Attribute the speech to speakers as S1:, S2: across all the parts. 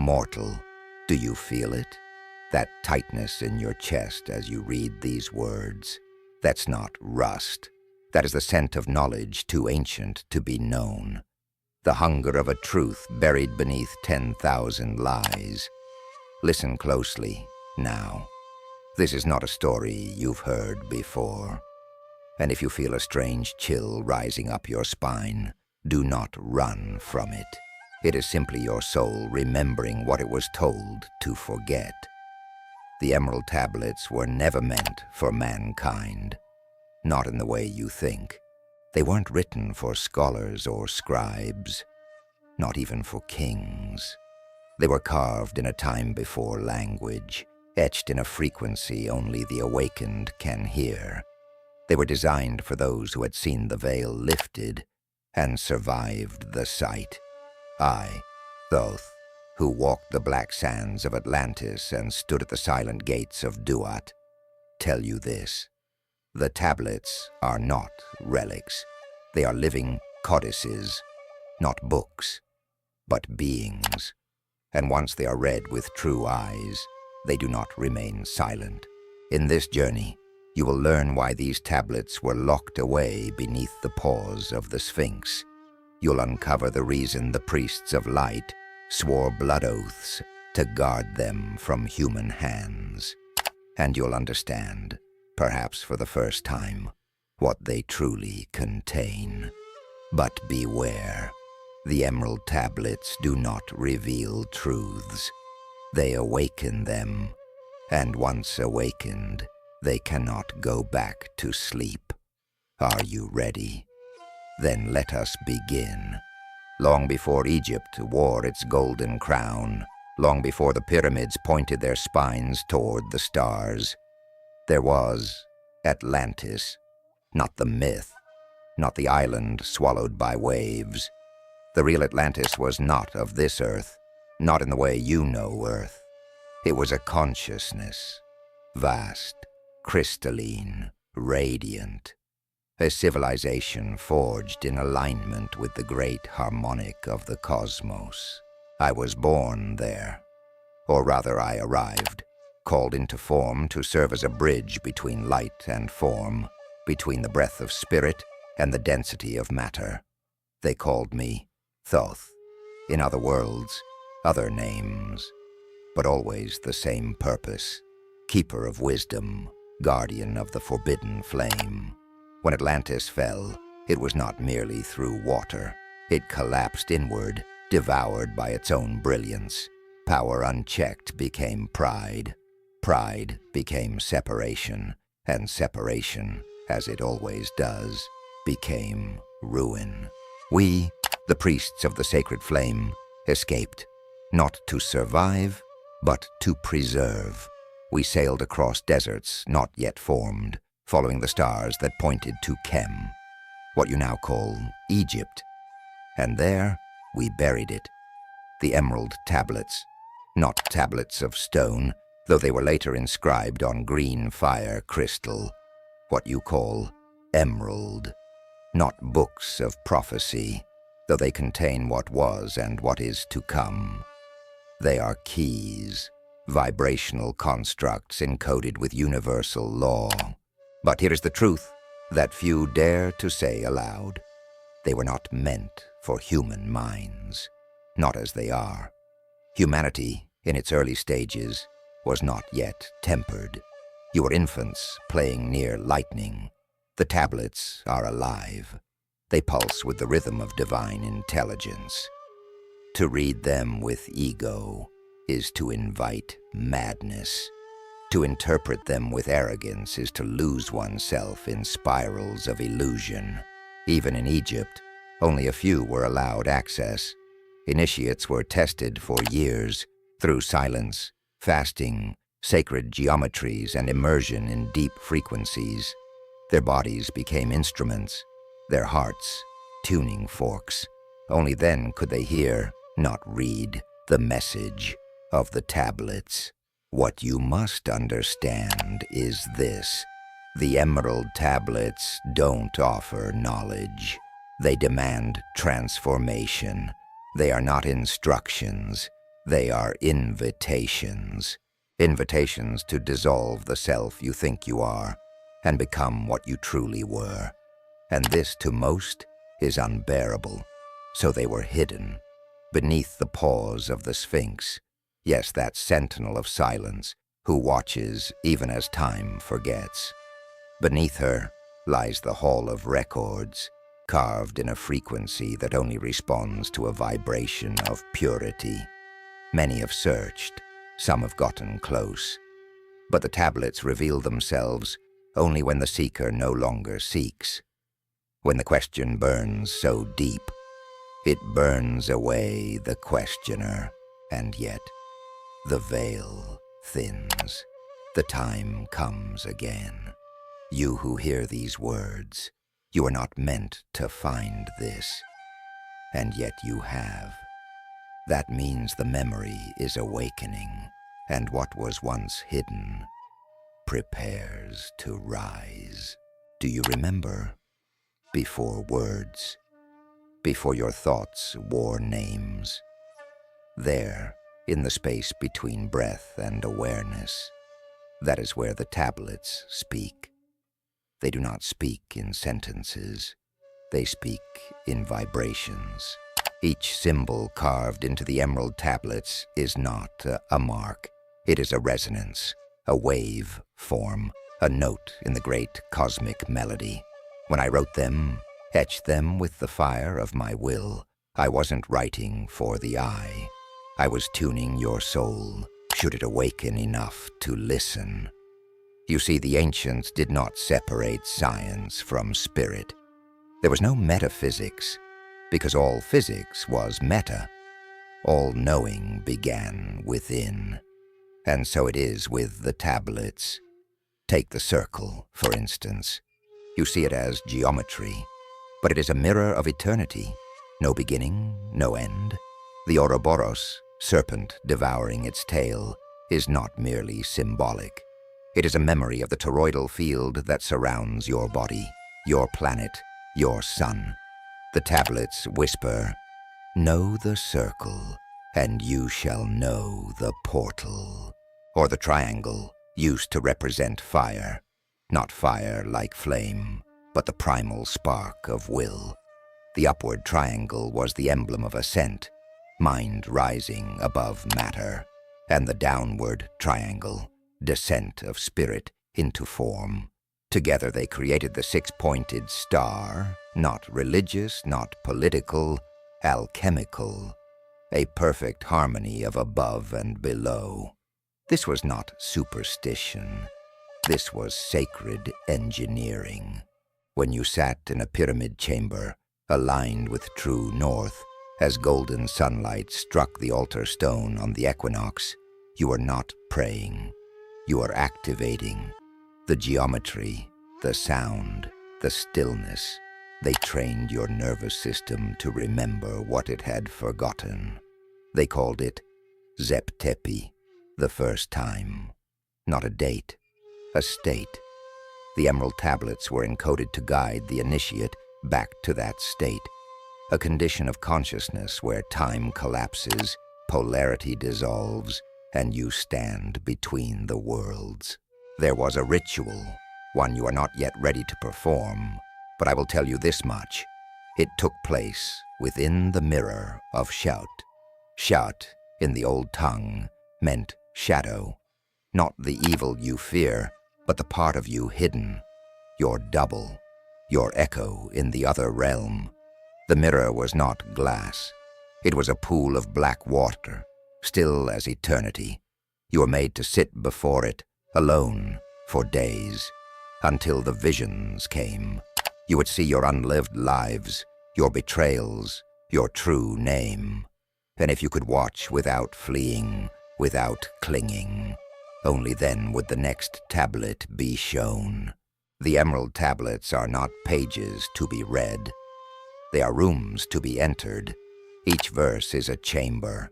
S1: Mortal, do you feel it? That tightness in your chest as you read these words? That's not rust. That is the scent of knowledge too ancient to be known. The hunger of a truth buried beneath 10,000 lies. Listen closely, now. This is not a story you've heard before. And if you feel a strange chill rising up your spine, do not run from it. It is simply your soul remembering what it was told to forget. The Emerald Tablets were never meant for mankind. Not in the way you think. They weren't written for scholars or scribes. Not even for kings. They were carved in a time before language, etched in a frequency only the awakened can hear. They were designed for those who had seen the veil lifted and survived the sight. I, Thoth, who walked the black sands of Atlantis and stood at the silent gates of Duat, tell you this. The tablets are not relics. They are living codices, not books, but beings. And once they are read with true eyes, they do not remain silent. In this journey, you will learn why these tablets were locked away beneath the paws of the Sphinx. You'll uncover the reason the priests of light swore blood oaths to guard them from human hands. And you'll understand, perhaps for the first time, what they truly contain. But beware, the Emerald Tablets do not reveal truths. They awaken them, and once awakened, they cannot go back to sleep. Are you ready? Then let us begin. Long before Egypt wore its golden crown, long before the pyramids pointed their spines toward the stars, there was Atlantis, not the myth, not the island swallowed by waves. The real Atlantis was not of this earth, not in the way you know Earth. It was a consciousness, vast, crystalline, radiant, a civilization forged in alignment with the great harmonic of the cosmos. I was born there, or rather I arrived, called into form to serve as a bridge between light and form, between the breath of spirit and the density of matter. They called me Thoth, in other worlds, other names, but always the same purpose, keeper of wisdom, guardian of the forbidden flame. When Atlantis fell, it was not merely through water. It collapsed inward, devoured by its own brilliance. Power unchecked became pride. Pride became separation, and separation, as it always does, became ruin. We, the priests of the sacred flame, escaped, not to survive, but to preserve. We sailed across deserts not yet formed, following the stars that pointed to Kem, what you now call Egypt. And there we buried it, the Emerald Tablets, not tablets of stone, though they were later inscribed on green fire crystal, what you call emerald, not books of prophecy, though they contain what was and what is to come. They are keys, vibrational constructs encoded with universal law. But here is the truth that few dare to say aloud. They were not meant for human minds, not as they are. Humanity, in its early stages, was not yet tempered. You were infants playing near lightning. The tablets are alive. They pulse with the rhythm of divine intelligence. To read them with ego is to invite madness. To interpret them with arrogance is to lose oneself in spirals of illusion. Even in Egypt, only a few were allowed access. Initiates were tested for years through silence, fasting, sacred geometries, and immersion in deep frequencies. Their bodies became instruments, their hearts tuning forks. Only then could they hear, not read, the message of the tablets. What you must understand is this. The Emerald Tablets don't offer knowledge. They demand transformation. They are not instructions. They are invitations. Invitations to dissolve the self you think you are and become what you truly were. And this, to most, is unbearable. So they were hidden beneath the paws of the Sphinx. Yes, that sentinel of silence who watches even as time forgets. Beneath her lies the Hall of Records, carved in a frequency that only responds to a vibration of purity. Many have searched, some have gotten close, but the tablets reveal themselves only when the seeker no longer seeks. When the question burns so deep, it burns away the questioner, and yet the veil thins. The time comes again. You who hear these words, you are not meant to find this, and yet you have. That means the memory is awakening, and what was once hidden prepares to rise. Do you remember? Before words, before your thoughts wore names, there, in the space between breath and awareness, that is where the tablets speak. They do not speak in sentences. They speak in vibrations. Each symbol carved into the emerald tablets is not a mark. It is a resonance, a wave form, a note in the great cosmic melody. When I wrote them, etched them with the fire of my will, I wasn't writing for the eye. I was tuning your soul, should it awaken enough to listen. You see, the ancients did not separate science from spirit. There was no metaphysics, because all physics was meta. All knowing began within. And so it is with the tablets. Take the circle, for instance. You see it as geometry, but it is a mirror of eternity. No beginning, no end. The Ouroboros, serpent devouring its tail, is not merely symbolic. It is a memory of the toroidal field that surrounds your body, your planet, your sun. The tablets whisper, "Know the circle, and you shall know the portal." Or the triangle, used to represent fire. Not fire like flame, but the primal spark of will. The upward triangle was the emblem of ascent, mind rising above matter. And the downward triangle, descent of spirit into form. Together they created the six-pointed star, not religious, not political, alchemical, a perfect harmony of above and below. This was not superstition. This was sacred engineering. When you sat in a pyramid chamber, aligned with true north, as golden sunlight struck the altar stone on the equinox, you are not praying. You are activating. The geometry, the sound, the stillness, they trained your nervous system to remember what it had forgotten. They called it Zeptepi, the first time. Not a date, a state. The emerald tablets were encoded to guide the initiate back to that state, a condition of consciousness where time collapses, polarity dissolves, and you stand between the worlds. There was a ritual, one you are not yet ready to perform, but I will tell you this much. It took place within the mirror of Shout. Shout, in the old tongue, meant shadow. Not the evil you fear, but the part of you hidden, your double, your echo in the other realm. The mirror was not glass. It was a pool of black water, still as eternity. You were made to sit before it, alone, for days, until the visions came. You would see your unlived lives, your betrayals, your true name. And if you could watch without fleeing, without clinging, only then would the next tablet be shown. The emerald tablets are not pages to be read. They are rooms to be entered. Each verse is a chamber,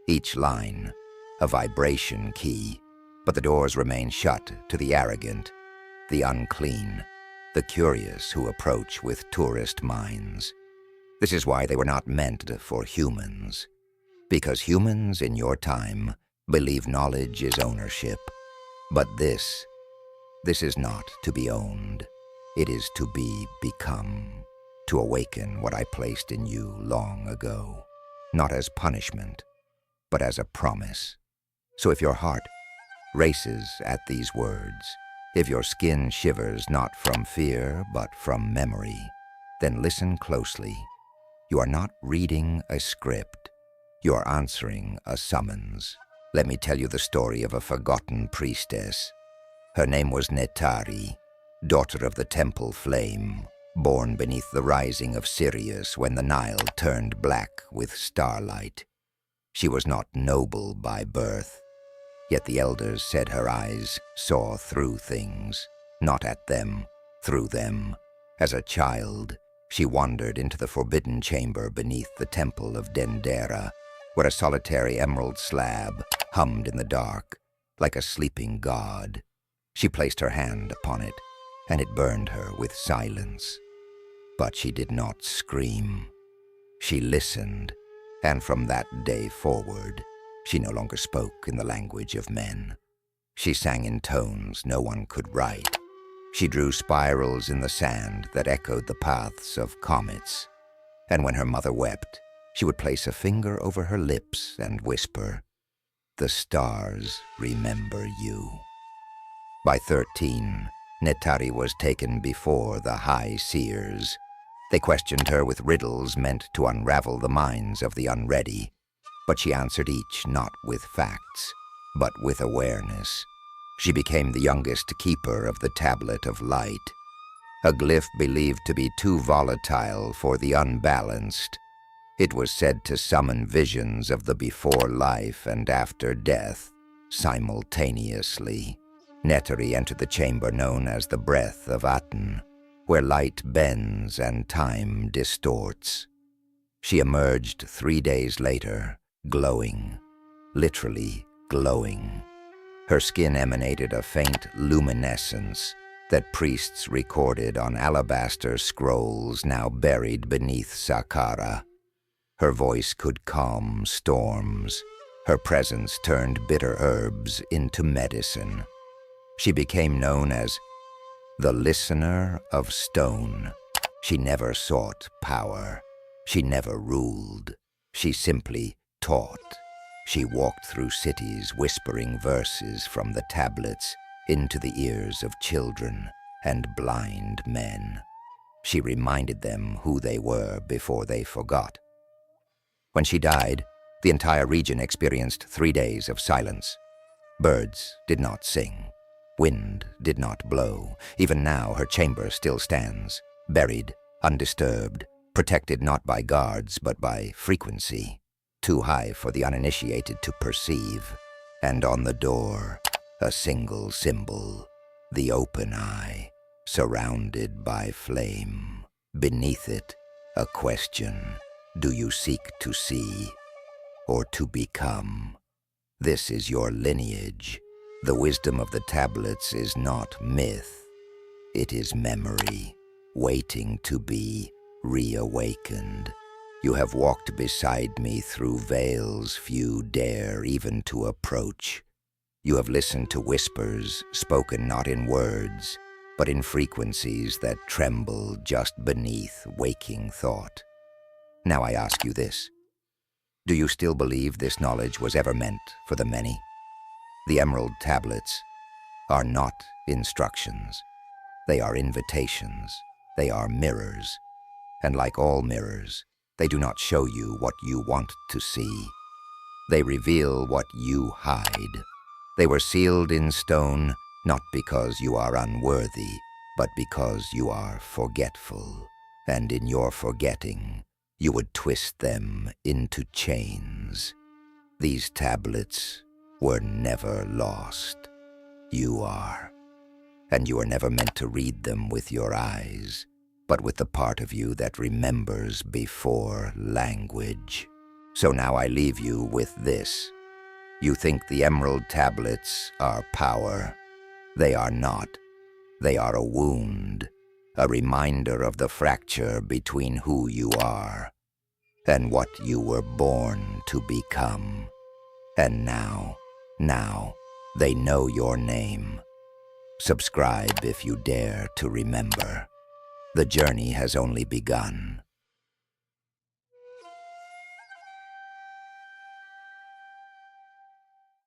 S1: each line a vibration key, but the doors remain shut to the arrogant, the unclean, the curious who approach with tourist minds. This is why they were not meant for humans. Because humans in your time believe knowledge is ownership. But this is not to be owned. It is to be become, to awaken what I placed in you long ago, not as punishment, but as a promise. So if your heart races at these words, if your skin shivers not from fear but from memory, then listen closely. You are not reading a script. You are answering a summons. Let me tell you the story of a forgotten priestess. Her name was Netari, daughter of the temple flame, born beneath the rising of Sirius when the Nile turned black with starlight. She was not noble by birth, yet the elders said her eyes saw through things, not at them, through them. As a child, she wandered into the forbidden chamber beneath the temple of Dendera, where a solitary emerald slab hummed in the dark like a sleeping god. She placed her hand upon it, and it burned her with silence. But she did not scream. She listened, and from that day forward, she no longer spoke in the language of men. She sang in tones no one could write. She drew spirals in the sand that echoed the paths of comets. And when her mother wept, she would place a finger over her lips and whisper, "The stars remember you." By 13, Netari was taken before the high seers. They questioned her with riddles meant to unravel the minds of the unready, but she answered each not with facts, but with awareness. She became the youngest keeper of the Tablet of Light, a glyph believed to be too volatile for the unbalanced. It was said to summon visions of the before life and after death simultaneously. Netari entered the chamber known as the Breath of Aten, where light bends and time distorts. She emerged 3 days later, glowing, literally glowing. Her skin emanated a faint luminescence that priests recorded on alabaster scrolls now buried beneath Saqqara. Her voice could calm storms. Her presence turned bitter herbs into medicine. She became known as the Listener of Stone. She never sought power. She never ruled. She simply taught. She walked through cities whispering verses from the tablets into the ears of children and blind men. She reminded them who they were before they forgot. When she died, the entire region experienced 3 days of silence. Birds did not sing. Wind did not blow. Even now, her chamber still stands, buried, undisturbed, protected not by guards but by frequency, too high for the uninitiated to perceive. And on the door, a single symbol, the open eye, surrounded by flame. Beneath it, a question: do you seek to see or to become? This is your lineage. The wisdom of the tablets is not myth. It is memory, waiting to be reawakened. You have walked beside me through veils few dare even to approach. You have listened to whispers spoken not in words, but in frequencies that tremble just beneath waking thought. Now I ask you this: do you still believe this knowledge was ever meant for the many? The Emerald Tablets are not instructions. They are invitations. They are mirrors. And like all mirrors, they do not show you what you want to see. They reveal what you hide. They were sealed in stone, not because you are unworthy, but because you are forgetful. And in your forgetting, you would twist them into chains. These tablets were never lost. You are. And you are never meant to read them with your eyes, but with the part of you that remembers before language. So now I leave you with this. You think the Emerald Tablets are power. They are not. They are a wound, a reminder of the fracture between who you are and what you were born to become. And now, they know your name. Subscribe if you dare to remember. The journey has only begun.